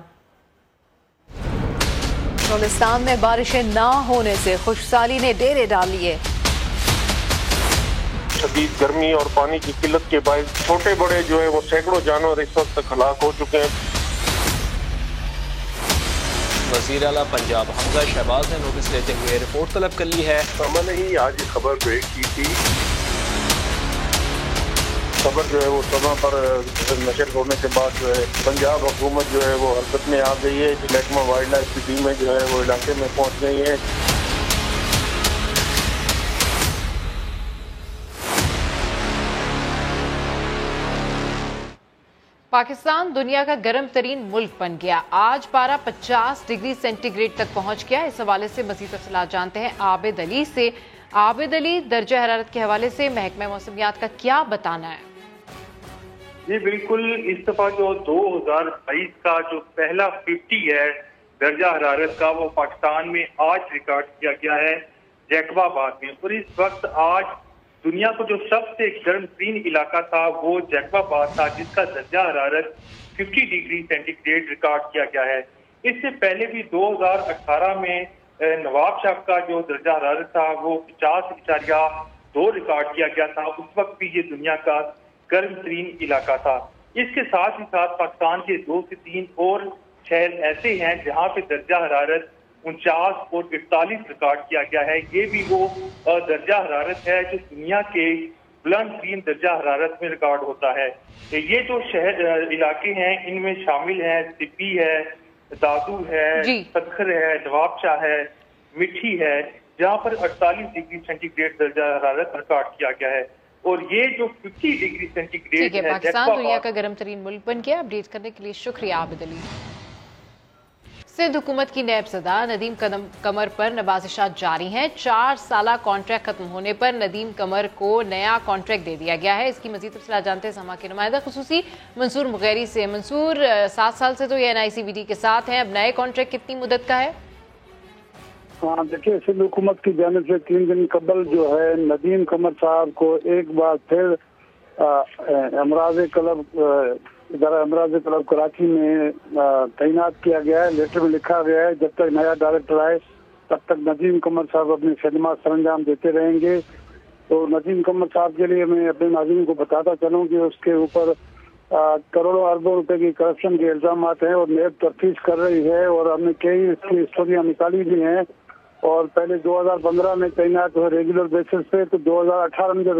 Speaker 9: चोलिस्तान में बारिशें ना होने से खुशहाली ने डेरे डाल लिए।
Speaker 3: शदीद गर्मी और पानी की किल्लत के बायस छोटे बड़े जो है वो सैकड़ों जानवर इस वक्त तक हलाक हो चुके हैं।
Speaker 4: वज़ीर आला पंजाब हमजा शहबाज ने नोटिस लेते हुए रिपोर्ट तलब कर ली है।
Speaker 3: मैंने ही आज खबर ब्रेक की थी, खबर जो है वो समय पर नशर होने के बाद जो है पंजाब हुकूमत जो है वो हरकत में आ गई है। महकमा वाइल्ड लाइफ की टीमें जो है वो इलाके में पहुंच गई है।
Speaker 2: पाकिस्तान दुनिया का गर्म तरीन मुल्क बन गया। आज पारा 50 डिग्री सेंटीग्रेड तक पहुंच गया। इस हवाले से मजीद तफसीलात जानते हैं आबिद अली से। आबिद अली, दर्जा हरारत के हवाले से महकमा मौसमियात का क्या बताना है?
Speaker 10: जी बिल्कुल, इस दफा जो 2022 का जो पहला 50 है दर्जा हरारत का, वो पाकिस्तान में आज रिकॉर्ड किया गया है जैकबाबाद में। और इस वक्त आज दुनिया को जो सबसे गर्म तरीन इलाका था वो जैकबाबाद था, जिसका दर्जा हरारत 50 डिग्री सेंटीग्रेड रिकॉर्ड किया गया है। इससे पहले भी 2018 में नवाब शाह का जो दर्जा हरारत था वो 50.2 रिकॉर्ड किया गया था। उस वक्त भी ये दुनिया का गर्म तरीन इलाका था। इसके साथ ही साथ पाकिस्तान के 2 से 3 और शहर ऐसे हैं जहाँ पे दर्जा हरारत 49 और 41 रिकॉर्ड किया गया है। ये भी वो दर्जा हरारत है जो दुनिया के बुलंद तरीन दर्जा हरारत में रिकॉर्ड होता है। ये जो शहर इलाके हैं इनमें शामिल हैं सिपी है, दादू है, सखर है, नवाब शाह है, मिठी है, जहाँ पर 48 डिग्री सेंटीग्रेड दर्जा हरारत रिकॉर्ड किया गया है। और ये जो 50 डिग्री सेंटीग्रेड है,
Speaker 2: पाकिस्तान दुनिया का गर्म तरीन मुल्क बन गया। अपडेट करने के लिए शुक्रिया आबिद अली। सिंध हुकूमत की नैब सदा नदीम कमर पर नवाजिशात जारी हैं। 4 साला कॉन्ट्रैक्ट खत्म होने पर नदीम कमर को नया कॉन्ट्रैक्ट दे दिया गया है। इसकी मजीद तफसीलात जानते हैं समा के नुमाइंदा खुसूसी मंसूर मुगैरी से। मंसूर, 7 साल से तो ये NICVD के साथ हैं, अब नए कॉन्ट्रैक्ट कितनी मुद्दत का है?
Speaker 11: हाँ देखिए, सिंध हुकूमत की जानिब से 3 दिन कबल जो है नदीम कमर साहब को एक बार फिर अमराज क्लब इदारा अमराज क्लब कराची में तैनात किया गया है। लेटर में लिखा गया है जब तक नया डायरेक्टर आए तब तक नदीम कमर साहब अपनी खिदमत सरंजाम देते रहेंगे। तो नदीम कमर साहब के लिए मैं अपने नाज़रीन को बताता चलूँ कि उसके ऊपर करोड़ों अरबों रुपए की करप्शन के इल्जाम हैं और नैब तफ्तीश कर रही है और हमने कई इसकी स्टोरियाँ निकाली भी हैं। और पहले 2015 में तैनात हुए रेगुलर बेसिस पे, तो 2018 में जब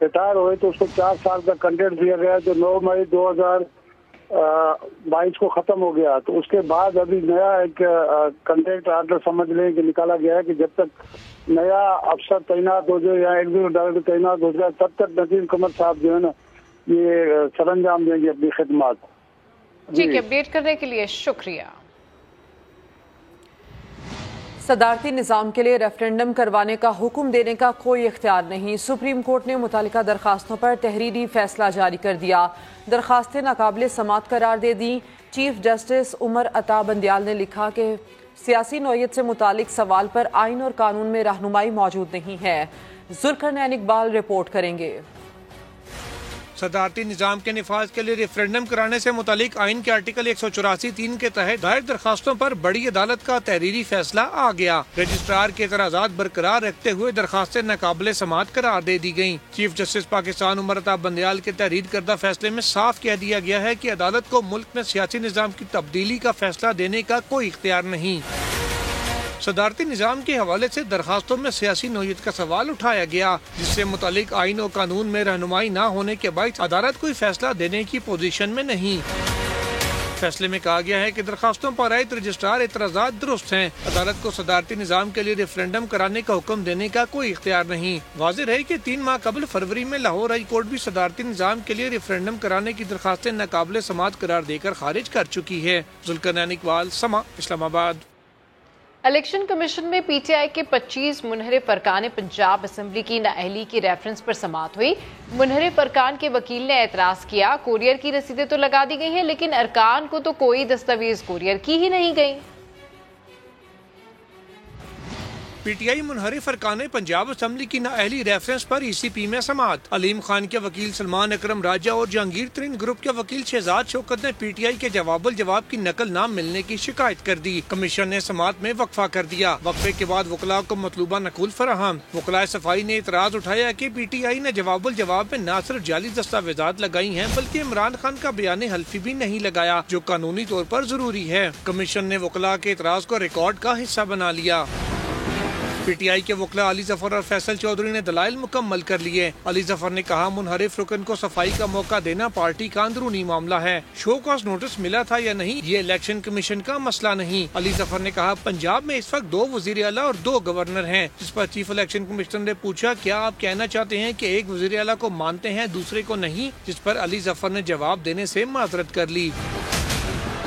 Speaker 11: रिटायर हुए तो उसको 4 साल का कंट्रैक्ट दिया गया जो 9 मई 2022 को खत्म हो गया। तो उसके बाद अभी नया एक कंट्रैक्ट आर्डर समझ लें कि निकाला गया है कि जब तक नया अफसर तैनात हो जाए या एग्जीक्यूटिव डायरेक्टर तैनात हो जाए तब तक नदीम कमर साहब जो है ना ये सरंजाम देंगे अपनी खिदमत।
Speaker 2: ठीक है, अपडेट करने के लिए शुक्रिया।
Speaker 1: सदारती निज़ाम के लिए रेफरेंडम करवाने का हुक्म देने का कोई इख्तियार नहीं। सुप्रीम कोर्ट ने मुतालिका दरखास्तों पर तहरीरी फैसला जारी कर दिया। दरखास्तें नाकाबिले समात करार दे दी। चीफ जस्टिस उमर अता बंदियाल ने लिखा कि सियासी नौयत से मुतालिक सवाल पर आइन और कानून में रहनुमाई मौजूद नहीं है। जुल्करनैन इकबाल रिपोर्ट करेंगे।
Speaker 12: सदारती निजाम के निफाज के लिए रेफरेंडम कराने से मुतालिक आइन के आर्टिकल 184(3) के तहत दायर दरखास्तों पर बड़ी अदालत का तहरीरी फैसला आ गया। रजिस्ट्रार के एतराज़ात बरकरार रखते हुए दरखास्तें नाकाबिले समात करार दे दी गयी। चीफ जस्टिस पाकिस्तान उमर अता बंदियाल के तहरीर करदा फैसले में साफ कह दिया गया है कि अदालत को मुल्क में सियासी निजाम की तब्दीली का फैसला देने का कोई इख्तियार नहीं। सदारती निजाम के हवाले से दरखास्तों में सियासी नौयत का सवाल उठाया गया, जिससे मुतालिक आइन और कानून में रहनुमाई न होने के बाद अदालत कोई फैसला देने की पोजीशन में नहीं। फैसले में कहा गया है कि दरखास्तों पर आयद रजिस्ट्रार एतराज़ात दुरुस्त हैं। अदालत को सदारती निज़ाम के लिए रेफरेंडम कराने का हुक्म देने का कोई इख्तियार नहीं। वाज़ेह है कि 3 माह कबल फरवरी में लाहौर हाई कोर्ट भी सदारती निज़ाम के लिए रेफरेंडम कराने की दरखास्तें नाकाबिले समाअत करार देकर खारिज कर चुकी है। जुल्करनैन इकबाल, समा, इस्लामाबाद।
Speaker 2: इलेक्शन कमीशन में पीटीआई के 25 मुनहरिफ अरकान पंजाब असम्बली की नाअहली की रेफरेंस पर समाअत हुई। मुनहरिफ अरकान के वकील ने एतराज किया, कोरियर की रसीदें तो लगा दी गई हैं लेकिन अरकान को तो कोई दस्तावेज कोरियर की ही नहीं गई।
Speaker 12: पीटीआई मुनहरिफ अरकान पंजाब असम्बली की नाअहली रेफरेंस पर ईसीपी में समाअत। अलीम खान के वकील सलमान अकरम राजा और जहांगीर तरीन ग्रुप के वकील शहजाद शौकत ने पीटीआई के जवाब की नकल न मिलने की शिकायत कर दी। कमीशन ने समाअत में वक्फा कर दिया। वक्फे के बाद वकला को मतलूबा नकूल फराहम। वकलाए सफाई ने इतराज उठाया कि पीटीआई ने जवाब में न सिर्फ जाली दस्तावेजात लगाई हैं बल्कि इमरान खान का बयान हल्फी भी नहीं लगाया जो कानूनी तौर पर जरूरी है। कमीशन ने वकला के इतराज को रिकॉर्ड का हिस्सा बना लिया। पीटीआई के वकला अली जफर और फैसल चौधरी ने दलाइल मुकम्मल कर लिए। अली जफर ने कहा, मुनहरिफ रुकन को सफाई का मौका देना पार्टी का अंदरूनी मामला है। शो कॉज नोटिस मिला था या नहीं ये इलेक्शन कमीशन का मसला नहीं। अली जफर ने कहा, पंजाब में इस वक्त 2 वजीर आला और 2 गवर्नर हैं। जिस पर चीफ इलेक्शन कमिश्नर ने पूछा, क्या आप कहना चाहते हैं कि एक वजीर आला को मानते हैं दूसरे को नहीं? जिस पर अली जफर ने जवाब देने से माजरत कर ली।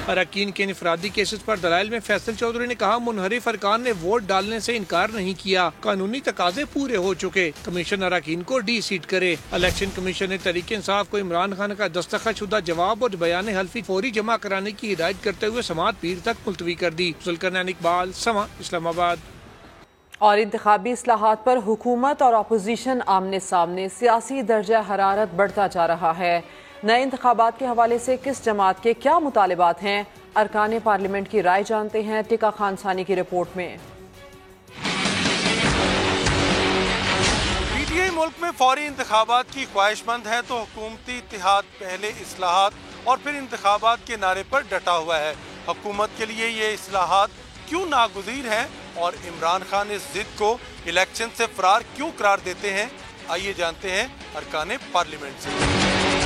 Speaker 12: अरकान के इनफरादी केसेस पर दलाइल में फैसल चौधरी ने कहा, मुनहरिफ अरकान ने वोट डालने से इनकार नहीं किया। कानूनी तकाजे पूरे हो चुके। कमीशन अरकान को डी सीट करे। इलेक्शन कमीशन ने तहरीक इंसाफ को इमरान खान का दस्तखत शुदा जवाब और बयान हल्फी फौरी जमा कराने की हिदायत करते हुए समाअत पीर तक मुलतवी कर दी। जुल्करनैन इकबाल, समा, इस्लामाबाद।
Speaker 1: और इंतखाबी इस्लाहात पर हुकूमत और अपोजिशन आमने सामने, सियासी दर्जा हरारत बढ़ता जा रहा है। नए इंतखाबात के हवाले से किस जमात के क्या मुतालिबात हैं, अरकान पार्लियामेंट की राय जानते हैं टिका खान सानी की रिपोर्ट में।
Speaker 13: पीटीआई मुल्क में फौरी इंतखाबात की ख्वाहिशमंद है तो हुकूमती इत्तेहाद पहले इस्लाहात और फिर इंतखाबात के नारे पर डटा हुआ है। हुकूमत के लिए ये इस्लाहात क्यों नागुज़ीर हैं और इमरान खान इस जिद को इलेक्शन से फरार क्यों करार देते हैं, आइए जानते हैं अरकान पार्लियामेंट से।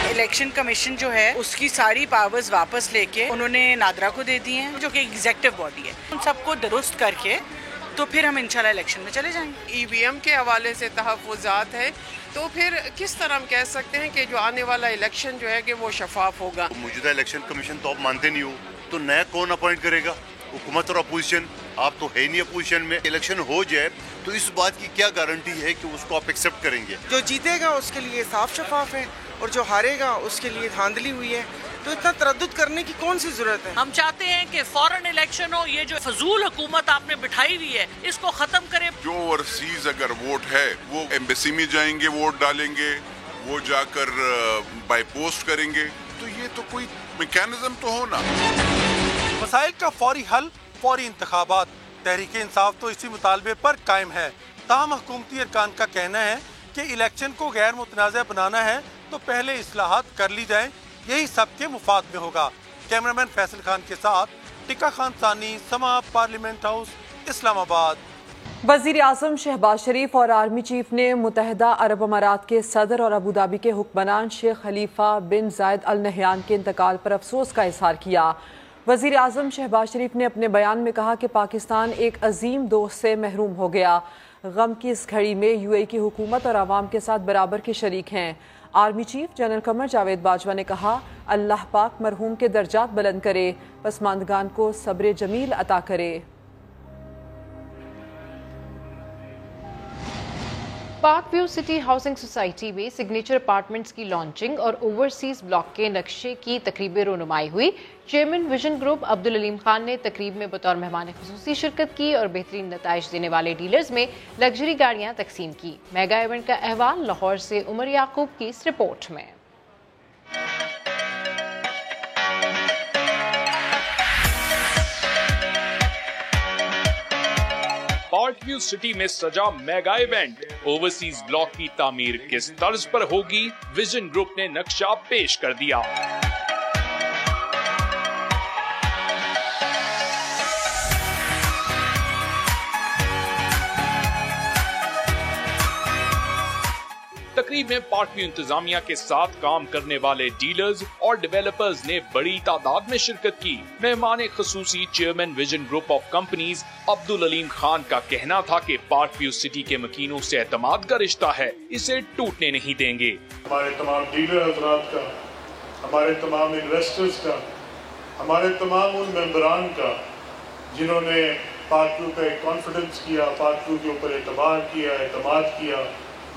Speaker 14: इलेक्शन कमीशन जो है उसकी सारी पावर्स वापस लेके उन्होंने नादरा को दे दी हैं जो कि एग्जीक्यूटिव बॉडी है। उन सबको दुरुस्त करके तो फिर हम इंशाल्लाह इलेक्शन में चले जाएंगे।
Speaker 15: ईवीएम के हवाले से तहफ़्फ़ुज़ात है तो फिर किस तरह हम कह सकते हैं कि जो आने वाला इलेक्शन जो है कि वो शफाफ होगा।
Speaker 16: मौजूदा इलेक्शन कमीशन तो आप मानते नहीं हो तो नया कौन अपॉइंट करेगा? हुकूमत और अपोजिशन, आप तो है नहीं अपोजिशन में। इलेक्शन हो जाए तो इस बात की क्या गारंटी है कि उसको आप एक्सेप्ट करेंगे?
Speaker 17: जो जीतेगा उसके लिए साफ शफाफ है और जो हारेगा उसके लिए धांधली हुई है, तो इतना तरद्दुद करने की कौन सी जरूरत है?
Speaker 18: हम चाहते हैं कि फौरन इलेक्शन हो। ये जो फजूल हुकूमत आपने बिठाई हुई है इसको खत्म करें।
Speaker 6: जो ओवरसीज अगर वोट है वो एम्बेसी में जाएंगे, वोट डालेंगे, वो जाकर बाय पोस्ट करेंगे, तो ये तो कोई मैकेनिज्म तो हो ना।
Speaker 13: मसाइल का फौरी हल, फौरी इंतखाबात। तहरीक इंसाफ तो इसी मुतालबे पर कायम है। ताहम हुकूमती अरकान का कहना है कि इलेक्शन को गैर मुतनाज़ बनाना है तो पहले इस्लाहात कर ली जाए, यही सबके मुफाद में होगा। कैमरामैन फैसल खान के साथ टिका खान सानी, समा, पार्लियामेंट हाउस, इस्लामाबाद।
Speaker 1: वज़ीर आज़म शहबाज शरीफ और आर्मी चीफ ने मुत्तहिदा अरब अमारात के सदर और अबू धाबी के हुक्मरान शेख खलीफा बिन जायद अल नहयान के इंतकाल पर अफसोस का इज़हार किया। वज़ीर आज़म शहबाज शरीफ ने अपने बयान में कहा कि पाकिस्तान एक अजीम दोस्त से महरूम हो गया। गम की इस घड़ी में यूएई की हुकूमत और आवाम के साथ बराबर के शरीक हैं। Army chief general Qamar Javed Bajwa ने कहा, अल्लाह पाक मरहूम के दर्जात बुलंद करे, पसमानदगान को सब्र जमील अता करे।
Speaker 2: Park view city housing society में सिग्नेचर अपार्टमेंट्स की लॉन्चिंग और ओवरसीज ब्लॉक के नक्शे की तकरीब रोनुमाई हुई। Chairman vision group Abdul Aleem Khan ने तकरीब में बतौर मेहमान खुसूसी शिरकत की और बेहतरीन नताइज देने वाले डीलर्स में लग्जरी गाड़ियां तकसीम की। मेगा इवेंट का अहवाल लाहौर से उमर याकूब की इस रिपोर्ट में।
Speaker 19: पार्क व्यू सिटी में सजा मेगा इवेंट, ओवरसीज ब्लॉक की तामीर किस तर्ज पर होगी, विजन ग्रुप ने नक्शा पेश कर दिया। तकरीब में पार्क व्यू इंतजामिया के साथ काम करने वाले डीलर्स और डेवलपर्स ने बड़ी तादाद में शिरकत की। मेहमान खसूसी chairman vision group of companies Abdul Aleem Khan का कहना था कि पार्क व्यू सिटी के मकीनों से एतमाद का रिश्ता है, इसे टूटने नहीं देंगे।
Speaker 20: हमारे तमाम डीलर हजरात का, हमारे तमाम इन्वेस्टर्स का, हमारे तमाम उन मेंबरान का जिन्होंने पार्क व्यू पे कॉन्फिडेंस किया, पार्क व्यू के ऊपर एतमाद किया,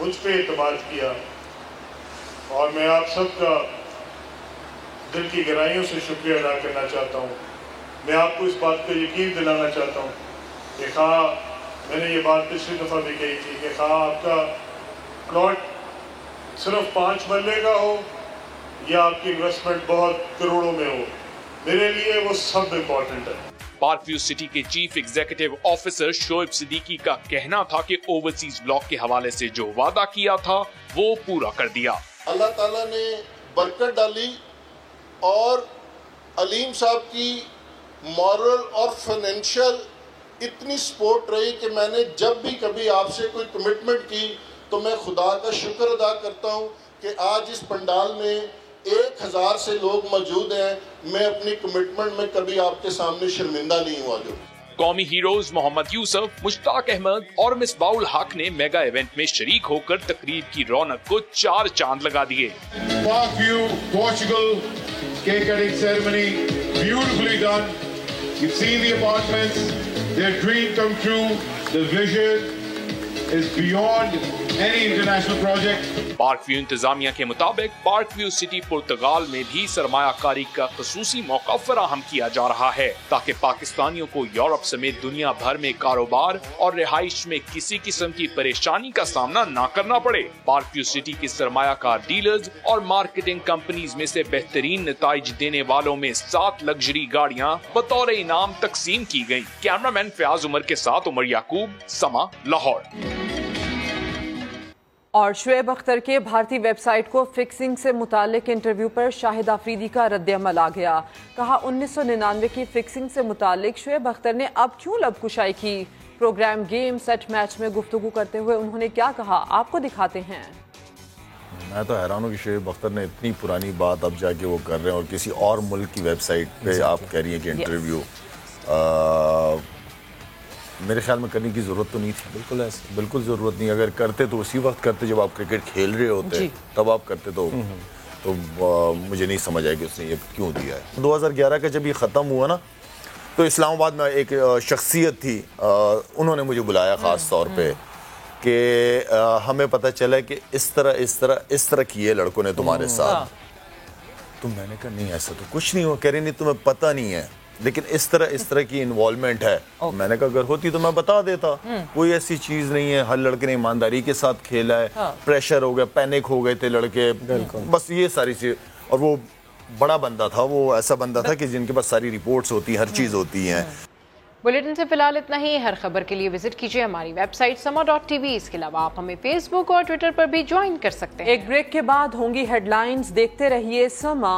Speaker 20: मुझ पे एतमाद किया, और मैं आप सबका दिल की गहराइयों से शुक्रिया अदा करना चाहता हूँ। मैं आपको इस बात का यकीन दिलाना चाहता हूँ कि मैंने ये बात पिछली दफ़ा भी कही थी कि आपका प्लॉट सिर्फ 5 मरले का हो या आपकी इन्वेस्टमेंट बहुत करोड़ों में हो, मेरे लिए वो सब इम्पोर्टेंट है।
Speaker 19: पार्क व्यू सिटी के chief executive officer Shoaib Siddiqui का कहना था कि ओवरसीज ब्लॉक के हवाले से जो वादा किया था वो पूरा कर दिया।
Speaker 21: अल्लाह ताला ने बरकत डाली और अलीम साहब की मॉरल और फाइनेंशियल इतनी सपोर्ट रही कि मैंने जब भी कभी आपसे कोई कमिटमेंट की तो मैं खुदा का शुक्र अदा करता हूँ कि आज इस पंडाल में 1000 से लोग मौजूद हैं। मैं अपनी कमिटमेंट में कभी आपके सामने शर्मिंदा नहीं हुआ। जो
Speaker 19: कौमी हीरोज मोहम्मद यूसुफ, मुश्ताक अहमद और मिसबाउल हक ने मेगा इवेंट में शरीक होकर तकरीब की रौनक को 4 चांद लगा दिए।
Speaker 20: Park view Portugal cake cutting ceremony beautifully done. You've seen the apartments, their dream come true, the vision is beyond any international project.
Speaker 19: Park view इंतजामिया के मुताबिक पार्क व्यू सिटी पुर्तगाल में भी सरमायाकारी का खसूसी मौका फराहम किया जा रहा है ताकि पाकिस्तानियों को यूरोप समेत दुनिया भर में कारोबार और रिहाइश में किसी किस्म की परेशानी का सामना न करना पड़े। पार्क व्यू सिटी के सरमायाकार डीलर्स और मार्केटिंग कंपनीज में से बेहतरीन नताइज देने वालों में 7 लग्जरी गाड़ियाँ बतौर इनाम तकसीम की गयी। कैमरामैन फयाज उमर के साथ उमर याकूब, समा, लाहौर।
Speaker 1: और शुएब अख्तर के भारतीय वेबसाइट को फिक्सिंग से मुतालिक इंटरव्यू पर शाहिद आफरीदी का रद्द-ए-अमल आ गया। कहा 1999 की फिक्सिंग से मुतालिक शुएब अख्तर ने अब क्यों लबकुशाई की। प्रोग्राम गेम सेट मैच में गुफ्तगू करते हुए उन्होंने क्या कहा, आपको दिखाते हैं।
Speaker 22: मैं तो हैरान हूँ कि शुएब अख्तर ने इतनी पुरानी बात अब जाके वो कर रहे हैं और किसी और मुल्क की वेबसाइट पे आप कह रही हैं कि इंटरव्यू मेरे ख्याल में करने की ज़रूरत तो नहीं थी। बिल्कुल ऐसे बिल्कुल ज़रूरत नहीं। अगर करते तो उसी वक्त करते जब आप क्रिकेट खेल रहे होते, तब आप करते तो मुझे नहीं समझ आया कि उसने ये क्यों दिया है। 2011 का जब ये ख़त्म हुआ ना, तो इस्लामाबाद में एक शख्सियत थी, उन्होंने मुझे बुलाया ख़ास तौर पे कि हमें पता चला कि इस तरह किए लड़कों ने तुम्हारे साथ। तो मैंने कहा नहीं, ऐसा तो कुछ नहीं हुआ। कह रही नहीं, तुम्हें पता नहीं है, लेकिन इस तरह की इन्वॉल्वमेंट है। मैंने कहा अगर होती तो मैं बता देता। कोई ऐसी चीज नहीं है। हर लड़के ने ईमानदारी के साथ खेला है। प्रेशर हो गया, पैनिक हो गए थे लड़के, बस ये सारी चीज। और वो बड़ा बंदा था, वो ऐसा बंदा था कि जिनके पास सारी रिपोर्ट्स होती हैं, हर चीज होती है।
Speaker 2: बुलेटिन से फिलहाल इतना ही। हर खबर के लिए विजिट कीजिए हमारी वेबसाइट sama.tv। इसके अलावा आप हमें फेसबुक और ट्विटर पर भी ज्वाइन कर सकते हैं।
Speaker 1: एक ब्रेक के बाद होंगी हेडलाइंस, देखते रहिए समा।